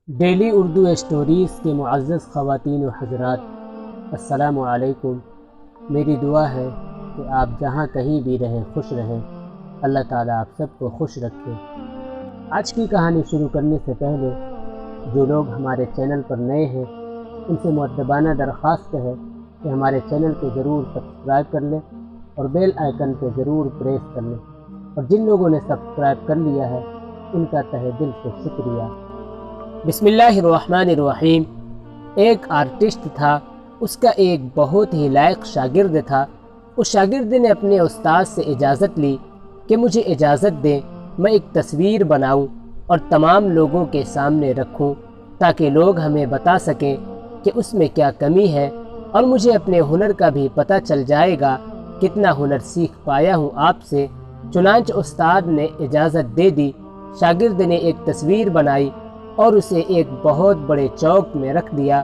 Daily Urdu stories کے معزز خواتین و حضرات، السلام علیکم۔ میری دعا ہے کہ آپ جہاں کہیں بھی رہیں خوش رہیں، اللہ تعالیٰ آپ سب کو خوش رکھے۔ آج کی کہانی شروع کرنے سے پہلے جو لوگ ہمارے چینل پر نئے ہیں ان سے مؤدبانہ درخواست ہے کہ ہمارے چینل کو ضرور سبسکرائب کر لیں اور بیل آئیکن پہ ضرور پریس کر لیں، اور جن لوگوں نے سبسکرائب کر لیا ہے ان کا تہہ دل سے شکریہ۔ بسم اللہ الرحمن الرحیم۔ ایک آرٹسٹ تھا، اس کا ایک بہت ہی لائق شاگرد تھا۔ اس شاگرد نے اپنے استاد سے اجازت لی کہ مجھے اجازت دیں میں ایک تصویر بناؤں اور تمام لوگوں کے سامنے رکھوں تاکہ لوگ ہمیں بتا سکیں کہ اس میں کیا کمی ہے، اور مجھے اپنے ہنر کا بھی پتہ چل جائے گا کتنا ہنر سیکھ پایا ہوں آپ سے۔ چنانچہ استاد نے اجازت دے دی۔ شاگرد نے ایک تصویر بنائی اور اسے ایک بہت بڑے چوک میں رکھ دیا،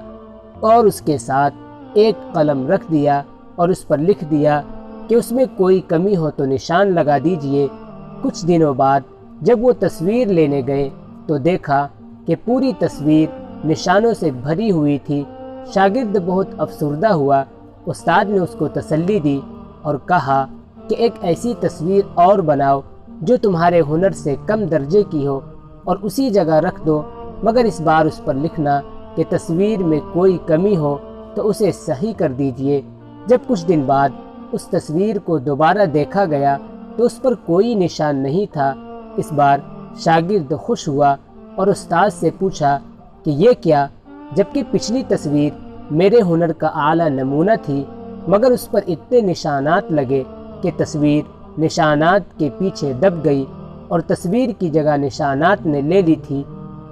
اور اس کے ساتھ ایک قلم رکھ دیا اور اس پر لکھ دیا کہ اس میں کوئی کمی ہو تو نشان لگا دیجئے۔ کچھ دنوں بعد جب وہ تصویر لینے گئے تو دیکھا کہ پوری تصویر نشانوں سے بھری ہوئی تھی۔ شاگرد بہت افسردہ ہوا۔ استاد نے اس کو تسلی دی اور کہا کہ ایک ایسی تصویر اور بناؤ جو تمہارے ہنر سے کم درجے کی ہو اور اسی جگہ رکھ دو، مگر اس بار اس پر لکھنا کہ تصویر میں کوئی کمی ہو تو اسے صحیح کر دیجئے۔ جب کچھ دن بعد اس تصویر کو دوبارہ دیکھا گیا تو اس پر کوئی نشان نہیں تھا۔ اس بار شاگرد خوش ہوا اور استاد سے پوچھا کہ یہ کیا، جبکہ پچھلی تصویر میرے ہنر کا اعلیٰ نمونہ تھی مگر اس پر اتنے نشانات لگے کہ تصویر نشانات کے پیچھے دب گئی اور تصویر کی جگہ نشانات نے لے لی تھی۔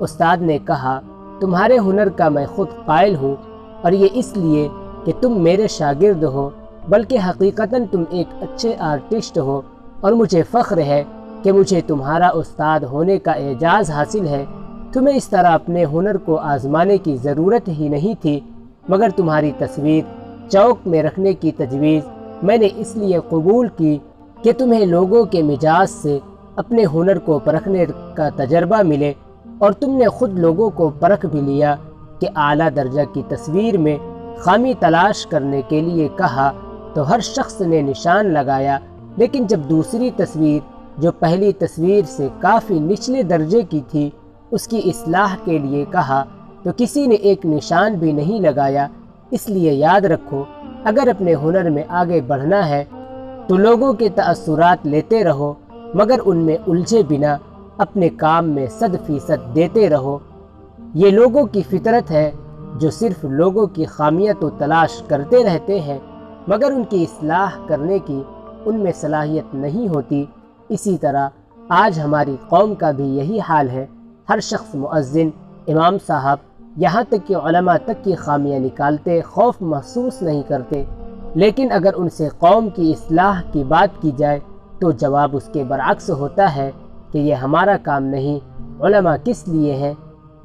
استاد نے کہا، تمہارے ہنر کا میں خود قائل ہوں، اور یہ اس لیے کہ تم میرے شاگرد ہو، بلکہ حقیقتاً تم ایک اچھے آرٹسٹ ہو، اور مجھے فخر ہے کہ مجھے تمہارا استاد ہونے کا اعزاز حاصل ہے۔ تمہیں اس طرح اپنے ہنر کو آزمانے کی ضرورت ہی نہیں تھی، مگر تمہاری تصویر چوک میں رکھنے کی تجویز میں نے اس لیے قبول کی کہ تمہیں لوگوں کے مزاج سے اپنے ہنر کو پرکھنے کا تجربہ ملے، اور تم نے خود لوگوں کو پرکھ بھی لیا کہ اعلیٰ درجہ کی تصویر میں خامی تلاش کرنے کے لیے کہا تو ہر شخص نے نشان لگایا، لیکن جب دوسری تصویر جو پہلی تصویر سے کافی نچلے درجے کی تھی اس کی اصلاح کے لیے کہا تو کسی نے ایک نشان بھی نہیں لگایا۔ اس لیے یاد رکھو، اگر اپنے ہنر میں آگے بڑھنا ہے تو لوگوں کے تأثرات لیتے رہو، مگر ان میں الجھے بنا اپنے کام میں 100% دیتے رہو۔ یہ لوگوں کی فطرت ہے جو صرف لوگوں کی خامیاں تو تلاش کرتے رہتے ہیں مگر ان کی اصلاح کرنے کی ان میں صلاحیت نہیں ہوتی۔ اسی طرح آج ہماری قوم کا بھی یہی حال ہے۔ ہر شخص مؤذن، امام صاحب، یہاں تک کہ علماء تک کی خامیاں نکالتے خوف محسوس نہیں کرتے، لیکن اگر ان سے قوم کی اصلاح کی بات کی جائے تو جواب اس کے برعکس ہوتا ہے کہ یہ ہمارا کام نہیں، علماء کس لیے ہیں۔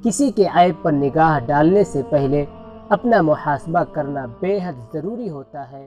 کسی کے عیب پر نگاہ ڈالنے سے پہلے اپنا محاسبہ کرنا بے حد ضروری ہوتا ہے۔